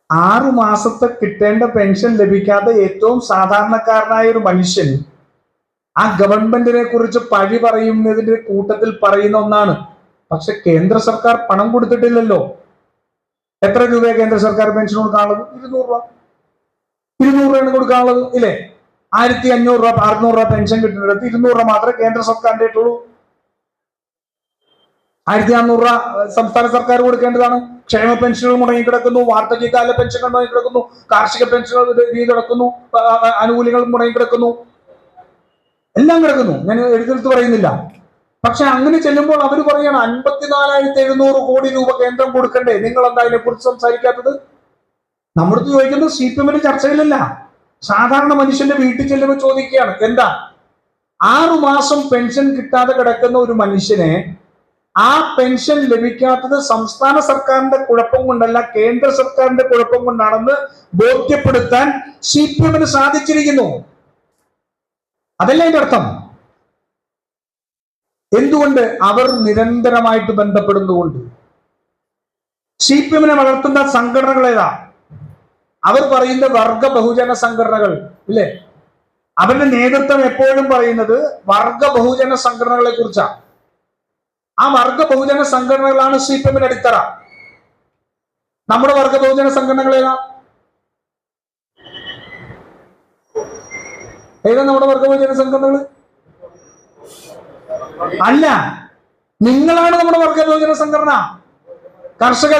6 മാസത്തെ കിട്ടേണ്ട പെൻഷൻ ലഭിക്കാത്ത ഏറ്റവും സാധാരണക്കാരനായ ഒരു മനുഷ്യൻ ആ ഗവൺമെന്റിനെ കുറിച്ച് പഴി പറയുന്നതിന്റെ കൂട്ടത്തിൽ പറയുന്ന ഒന്നാണ്. പക്ഷെ കേന്ദ്ര സർക്കാർ പണം കൊടുത്തിട്ടില്ലല്ലോ. എത്ര രൂപ കേന്ദ്ര സർക്കാർ പെൻഷൻ കൊടുക്കാനുള്ളത്? 200 രൂപ. 200 രൂപയാണ് കൊടുക്കാനുള്ളത്, ഇല്ലേ? 1500 രൂപ 600 രൂപ പെൻഷൻ കിട്ടുന്നിടത്ത് 200 രൂപ മാത്രമേ കേന്ദ്ര സർക്കാരിന്റെ ആയിട്ടുള്ളൂ. 1600 രൂപ സംസ്ഥാന സർക്കാർ കൊടുക്കേണ്ടതാണ്. ക്ഷേമ പെൻഷനുകൾ മുടങ്ങിക്കിടക്കുന്നു, വാർദ്ധക്യകാല പെൻഷനുകൾ മുടങ്ങിക്കിടക്കുന്നു, കാർഷിക പെൻഷനുകൾ രീതി കിടക്കുന്നു, ആനുകൂല്യങ്ങൾ മുടങ്ങിക്കിടക്കുന്നു, എല്ലാം കിടക്കുന്നു. ഞാൻ എഴുതിയെടുത്ത് പറയുന്നില്ല. പക്ഷെ അങ്ങനെ ചെല്ലുമ്പോൾ അവർ പറയണം 54,700 കോടി രൂപ കേന്ദ്രം കൊടുക്കണ്ടേ, നിങ്ങൾ എന്താ അതിനെ കുറിച്ച് സംസാരിക്കാത്തത്? നമ്മളടുത്ത് ചോദിക്കുന്നത് CPM ചർച്ചയിലല്ല, സാധാരണ മനുഷ്യന്റെ വീട്ടിൽ ചെല്ലുമ്പോൾ ചോദിക്കുകയാണ്. എന്താ 6 മാസം പെൻഷൻ കിട്ടാതെ കിടക്കുന്ന ഒരു മനുഷ്യനെ ആ പെൻഷൻ ലഭിക്കാത്തത് സംസ്ഥാന സർക്കാരിന്റെ കുഴപ്പം കൊണ്ടല്ല, കേന്ദ്ര സർക്കാരിന്റെ കുഴപ്പം കൊണ്ടാണെന്ന് ബോധ്യപ്പെടുത്താൻ CPM സാധിച്ചിരിക്കുന്നു. അതല്ല അതിന്റെ അർത്ഥം. എന്തുകൊണ്ട്? അവർ നിരന്തരമായിട്ട് ബന്ധപ്പെടുന്നതുകൊണ്ട്. CPM വളർത്തുന്ന സംഘടനകൾ ഏതാ? അവർ പറയുന്ന വർഗ ബഹുജന സംഘടനകൾ, ഇല്ലേ? അവരുടെ നേതൃത്വം എപ്പോഴും പറയുന്നത് വർഗ ബഹുജന സംഘടനകളെ കുറിച്ചാണ്. ആ വർഗ ബഹുജന സംഘടനകളാണ് CPM അടിത്തറ. നമ്മുടെ വർഗ ബഹുജന സംഘടനകൾ ഏതാ? നമ്മുടെ വർഗ ബഹുജന സംഘടനകൾ? അല്ല, നിങ്ങളാണ് നമ്മുടെ വർഗ ബഹുജന സംഘടന. കർഷക